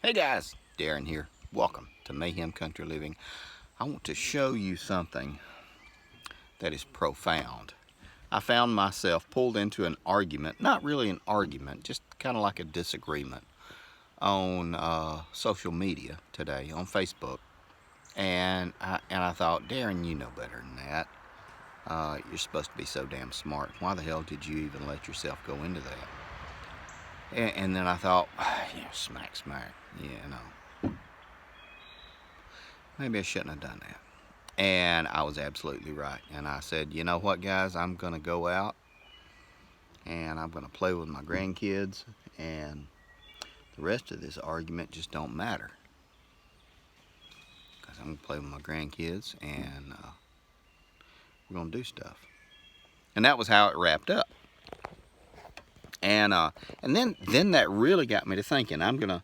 Hey guys, Darren here. Welcome to Mayhem Country Living. I want to show you something that is profound. I found myself pulled into an argument, not really an argument, just kind of like a disagreement on social media today, on Facebook. And I thought, Darren, you know better than that. You're supposed to be so damn smart. Why the hell did you even let yourself go into that? And then I thought, smack, maybe I shouldn't have done that. And I was absolutely right. And I said, you know what, guys, I'm going to go out and I'm going to play with my grandkids, and the rest of this argument just don't matter. Because I'm going to play with my grandkids and we're going to do stuff. And that was how it wrapped up. And then that really got me to thinking. I'm going to,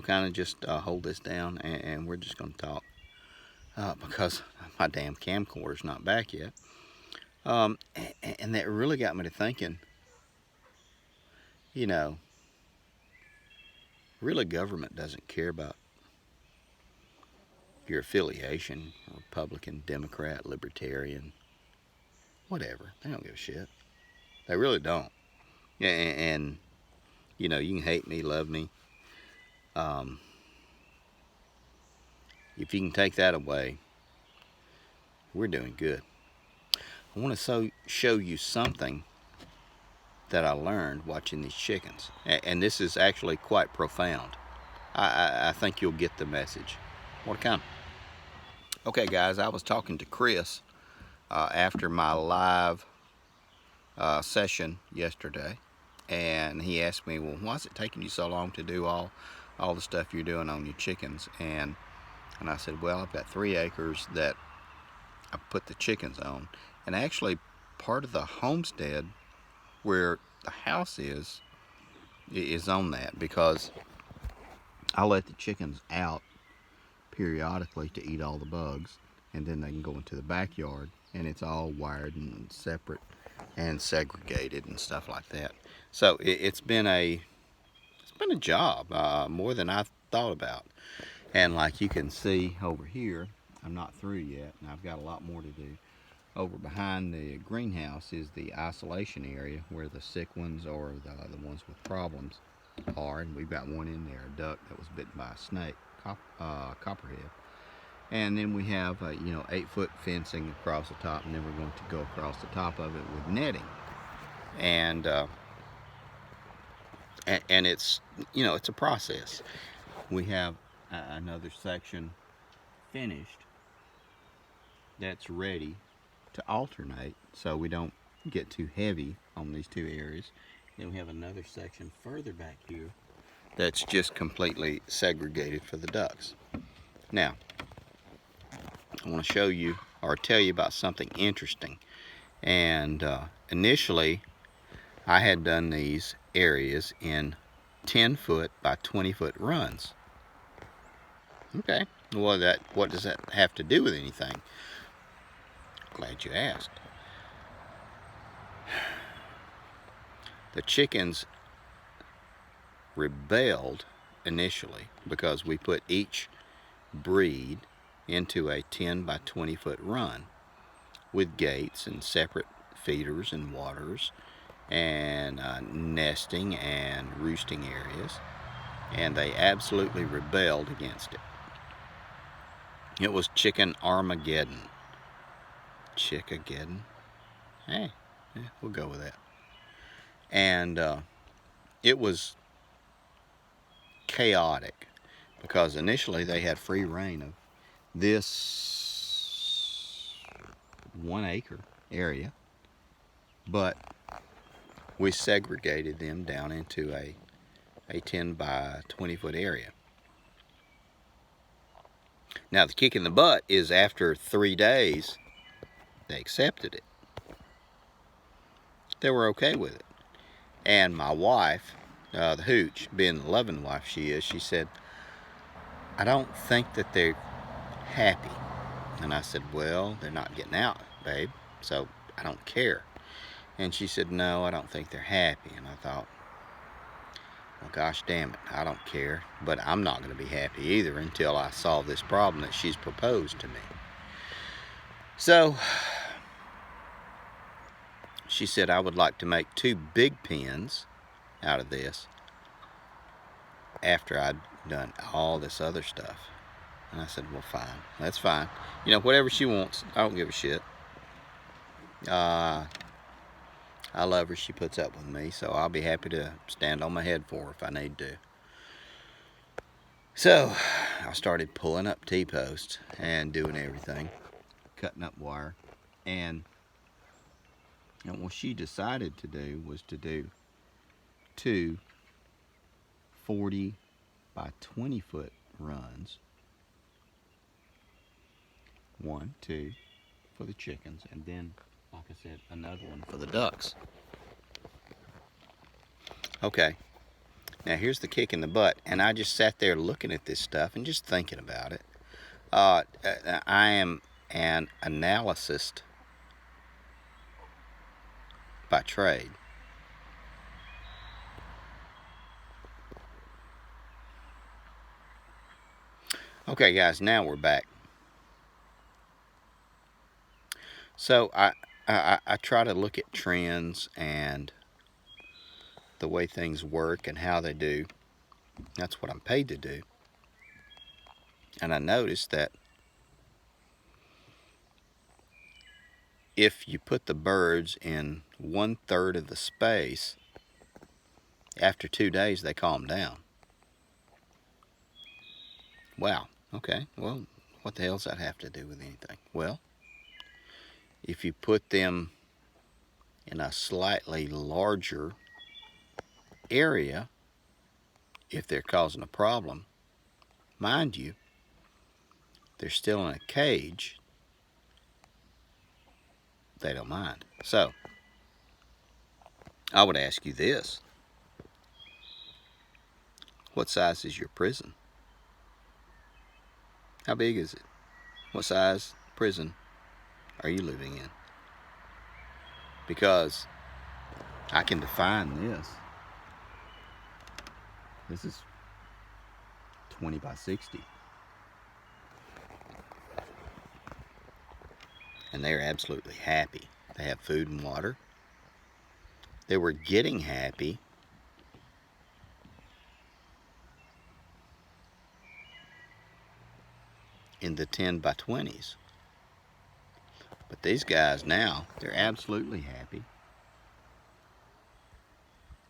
kind of just hold this down, and we're just going to talk. Because my damn camcorder's not back yet. And that really got me to thinking, really government doesn't care about your affiliation, Republican, Democrat, Libertarian, whatever. They don't give a shit. They really don't. And you can hate me, love me. If you can take that away, we're doing good. I want to show you something that I learned watching these chickens. And this is actually quite profound. I think you'll get the message. More to come. Okay, guys, I was talking to Chris after my live session yesterday. And he asked me, well, why is it taking you so long to do all the stuff you're doing on your chickens? And I said, well, I've got 3 acres that I put the chickens on. And actually, part of the homestead where the house is on that, because I let the chickens out periodically to eat all the bugs, and then they can go into the backyard, and it's all wired and separate and segregated and stuff like that. So it's been a job, more than I thought about. And like you can see over here, I'm not through yet, and I've got a lot more to do. Over behind the greenhouse is the isolation area where the sick ones or the ones with problems are, and we've got one in there, a duck that was bitten by a snake, copperhead. And then we have 8-foot fencing across the top, and then we're going to go across the top of it with netting. And it's it's a process. We have another section finished that's ready to alternate, so we don't get too heavy on these 2 areas. Then we have another section further back here that's just completely segregated for the ducks. Now, I want to show you or tell you about something interesting. And initially, I had done these areas in 10-foot by 20-foot runs. Okay, well, what does that have to do with anything? Glad you asked. The chickens rebelled initially because we put each breed into a 10 by 20-foot run with gates and separate feeders and waters and nesting and roosting areas, and they absolutely rebelled against it. It was chicken Armageddon. Chickageddon? Hey, we'll go with that. And it was chaotic because initially they had free reign of this 1 acre area, but we segregated them down into a 10 by 20-foot area. Now, the kick in the butt is after 3 days, they accepted it. They were okay with it. And my wife, the hooch, being the loving wife she is, she said, I don't think that they're happy. And I said, well, they're not getting out, babe, so I don't care. And she said, no, I don't think they're happy. And I thought, Well, gosh damn it, I don't care. But I'm not going to be happy either until I solve this problem that she's proposed to me. So, she said I would like to make 2 big pens out of this after I'd done all this other stuff. And I said, well, fine. That's fine. You know, whatever she wants, I don't give a shit. I love her. She puts up with me, so I'll be happy to stand on my head for her if I need to. So, I started pulling up T-posts and doing everything, cutting up wire. And what she decided to do was to do 2 40 by 20 foot runs. 1, 2 for the chickens, and then, like I said, another one for the ducks. Okay, now here's the kick in the butt, and I just sat there looking at this stuff and just thinking about it. I am an analyst by trade. Okay, guys, now we're back. So I try to look at trends and the way things work and how they do. That's what I'm paid to do. And I noticed that if you put the birds in 1/3 of the space, after 2 days they calm down. Wow, okay, well, what the hell does that have to do with anything? Well, if you put them in a slightly larger area, if they're causing a problem, mind you, they're still in a cage, they don't mind. So, I would ask you this. What size is your prison? How big is it? What size prison are you living in? Because I can define this. This is 20 by 60. And they're absolutely happy. They have food and water. They were getting happy in the 10 by 20s. But these guys now, they're absolutely happy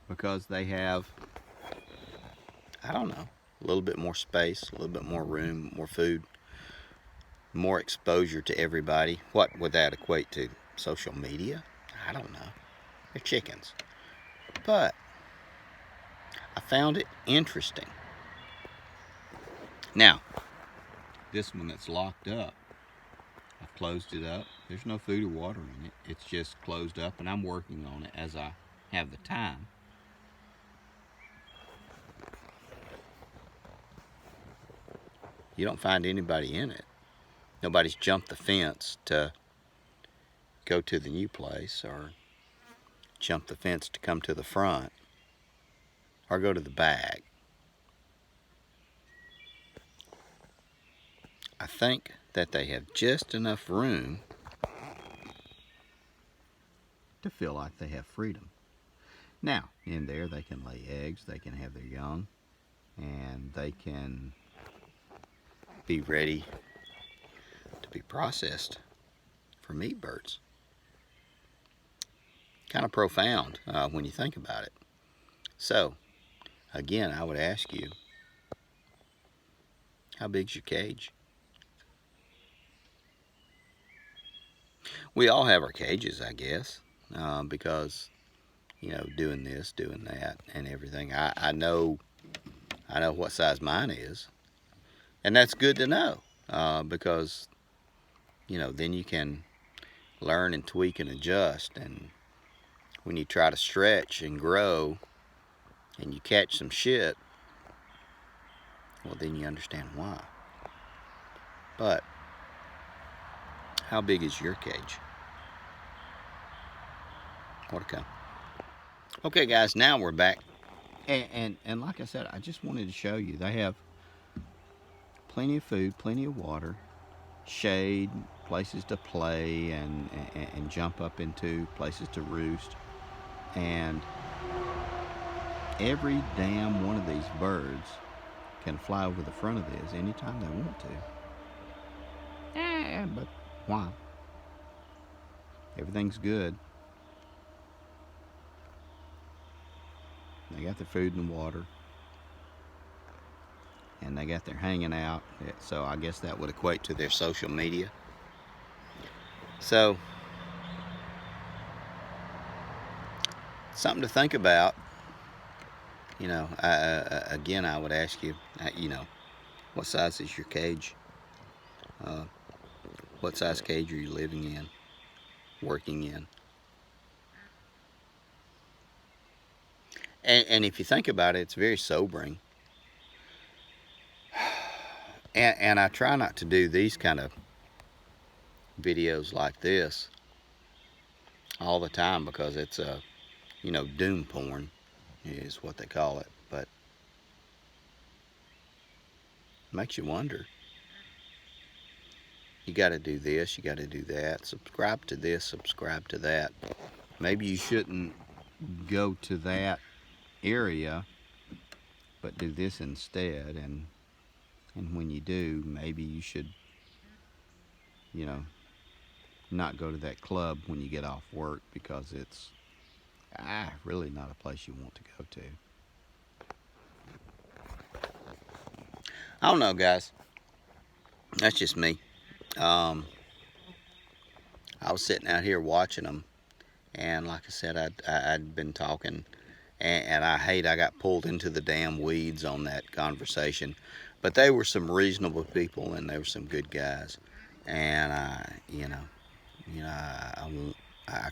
because they have, I don't know, a little bit more space, a little bit more room, more food, more exposure to everybody. What would that equate to? Social media? I don't know. They're chickens. But I found it interesting. Now, this one that's locked up, I've closed it up. There's no food or water in it. It's just closed up, and I'm working on it as I have the time. You don't find anybody in it. Nobody's jumped the fence to go to the new place, or jump the fence to come to the front, or go to the back. I think that they have just enough room to feel like they have freedom. Now, in there they can lay eggs, they can have their young, and they can be ready to be processed for meat birds. Kind of profound when you think about it. So, again, I would ask you, how big's your cage? We all have our cages, I guess, because, you know, doing this, doing that, and everything. I know what size mine is, and that's good to know, because, you know, then you can learn and tweak and adjust. And when you try to stretch and grow, and you catch some shit, well, then you understand why. But how big is your cage? More to come. Okay, guys, now we're back. And like I said, I just wanted to show you they have plenty of food, plenty of water, shade, places to play and jump up into, places to roost. And every damn one of these birds can fly over the front of this anytime they want to. But why? Everything's good. They got their food and water. And they got their hanging out. So I guess that would equate to their social media. So, something to think about. You know, again, I would ask you, you know, what size is your cage? What size cage are you living in, working in? And if you think about it, it's very sobering. And I try not to do these kind of videos like this all the time because it's you know, doom porn is what they call it. But it makes you wonder. You got to do this, you got to do that. Subscribe to this, subscribe to that. Maybe you shouldn't go to that area, but do this instead. And when you do, maybe you should, you know, not go to that club when you get off work because it's really not a place you want to go to. I don't know, guys. That's just me. I was sitting out here watching them, and like I said, I'd been talking, and I got pulled into the damn weeds on that conversation. But they were some reasonable people, and they were some good guys, and I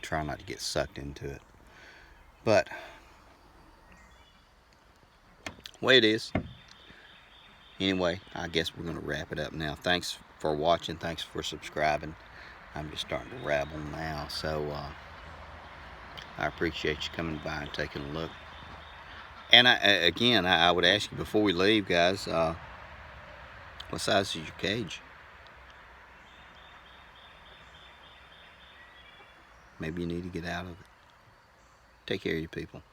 try not to get sucked into it. But way it is. Anyway, I guess we're going to wrap it up now. Thanks for watching. Thanks for subscribing. I'm just starting to rabble now, so I appreciate you coming by and taking a look. And I would ask you before we leave, guys, what size is your cage? Maybe you need to get out of it. Take care of your people.